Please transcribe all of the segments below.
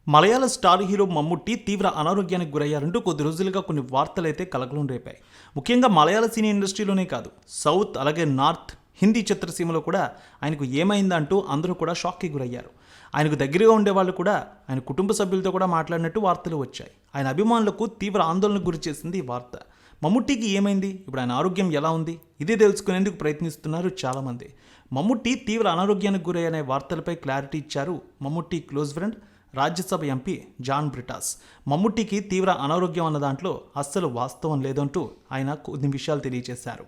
మలయాళ star hero Mammootty తీవ్ర అనారోగ్యానికి గురయ్యారంటూ కొద్ది రోజులుగా కొన్ని వార్తలైతే కలకలం రేపాయి. ముఖ్యంగా మలయాళ సినీ ఇండస్ట్రీలోనే కాదు, సౌత్ అలాగే నార్త్ హిందీ చిత్రసీమలో కూడా ఆయనకు ఏమైందంటూ అందరూ కూడా షాక్కి గురయ్యారు. ఆయనకు దగ్గరగా ఉండేవాళ్ళు కూడా ఆయన కుటుంబ సభ్యులతో కూడా మాట్లాడినట్టు వార్తలు వచ్చాయి. ఆయన అభిమానులకు తీవ్ర ఆందోళనకు గురి చేసింది ఈ వార్త. మమ్ముట్టికి ఏమైంది, ఇప్పుడు ఆయన ఆరోగ్యం ఎలా ఉంది, ఇదే తెలుసుకునేందుకు ప్రయత్నిస్తున్నారు చాలామంది. మమ్ముట్టి తీవ్ర అనారోగ్యానికి గురయ్యనే వార్తలపై క్లారిటీ ఇచ్చారు Mammootty close friend, Rajya Sabha MP John Brittas. మమ్ముట్టికి తీవ్ర అనారోగ్యం అన్న దాంట్లో అస్సలు వాస్తవం లేదంటూ ఆయన కొన్ని విషయాలు తెలియజేశారు.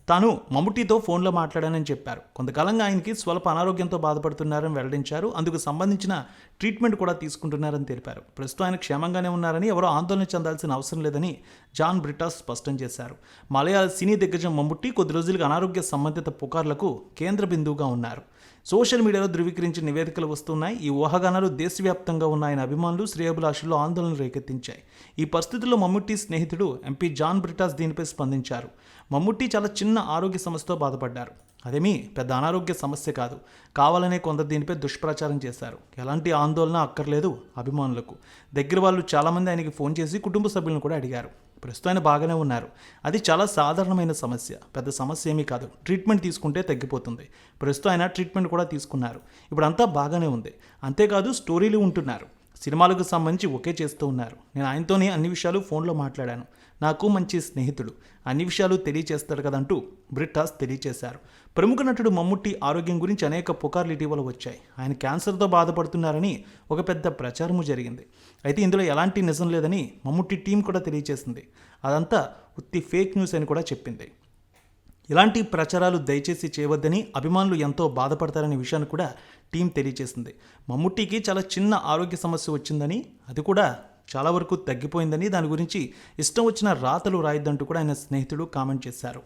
తాను మమ్ముట్టితో ఫోన్లో మాట్లాడానని చెప్పారు. కొంతకాలంగా ఆయనకి స్వల్ప అనారోగ్యంతో బాధపడుతున్నారని వెల్లడించారు. అందుకు సంబంధించిన ట్రీట్మెంట్ కూడా తీసుకుంటున్నారని తెలిపారు. ప్రస్తుతం ఆయన క్షేమంగానే ఉన్నారని, ఎవరో ఆందోళన చెందాల్సిన అవసరం లేదని జాన్ బ్రిటాస్ స్పష్టం చేశారు. మలయాళ సినీ దిగ్గజం మమ్ముట్టి కొద్ది రోజులుగా అనారోగ్య సంబంధిత పుకార్లకు కేంద్ర బిందువుగా ఉన్నారు. సోషల్ మీడియాలో ధృవీకరించిన నివేదికలు వస్తున్నాయి. ఈ ఊహాగానాలు దేశవ్యాప్తంగా ఉన్న ఆయన అభిమానులు, శ్రేయోభిలాషుల్లో ఆందోళన రేకెత్తించాయి. ఈ పరిస్థితుల్లో మమ్ముట్టి స్నేహితుడు ఎంపీ జాన్ బ్రిటాస్ దీనిపై స్పందించారు. మమ్ముట్టి చాలా చిన్న ఆరోగ్య సమస్యతో బాధపడ్డారు. అదేమీ పెద్ద అనారోగ్య సమస్య కాదు. కావాలనే కొందరు దీనిపై దుష్ప్రచారం చేశారు. ఎలాంటి ఆందోళన అక్కర్లేదు అభిమానులకు. దగ్గర వాళ్ళు చాలామంది ఆయనకి ఫోన్ చేసి కుటుంబ సభ్యులను కూడా అడిగారు. ప్రస్తుతం ఆయన బాగానే ఉన్నారు. అది చాలా సాధారణమైన సమస్య, పెద్ద సమస్య ఏమీ కాదు. ట్రీట్మెంట్ తీసుకుంటే తగ్గిపోతుంది. ప్రస్తుతం ఆయన ట్రీట్మెంట్ కూడా తీసుకున్నారు. ఇప్పుడు అంతా బాగానే ఉంది. అంతేకాదు స్టోరీలు ఉంటున్నారు. సినిమాలకు సంబంధించి ఒకే చేస్తూ ఉన్నారు. నేను ఆయనతోనే అన్ని విషయాలు ఫోన్లో మాట్లాడాను. నాకు మంచి స్నేహితుడు, అన్ని విషయాలు తెలియచేస్తాడు కదంటూ బ్రిటాస్ తెలియచేశారు. ప్రముఖ నటుడు మమ్ముట్టి ఆరోగ్యం గురించి అనేక పుకార్లు ఇటీవల వచ్చాయి. ఆయన క్యాన్సర్తో బాధపడుతున్నారని ఒక పెద్ద ప్రచారము జరిగింది. అయితే ఇందులో ఎలాంటి నిజం లేదని మమ్ముట్టి టీం కూడా తెలియచేసింది. అదంతా ఉత్తి ఫేక్ న్యూస్ అని కూడా చెప్పింది. ఇలాంటి ప్రచారాలు దయచేసి చేయవద్దని, అభిమానులు ఎంతో బాధపడతారనే విషయాన్ని కూడా టీం తెలియజేసింది. మమ్ముట్టికి చాలా చిన్న ఆరోగ్య సమస్య వచ్చిందని, అది కూడా చాలా వరకు తగ్గిపోయిందని, దాని గురించి ఇష్టం వచ్చిన రాతలు రాయొద్దంటూ కూడా ఆయన స్నేహితుడు కామెంట్ చేశారు.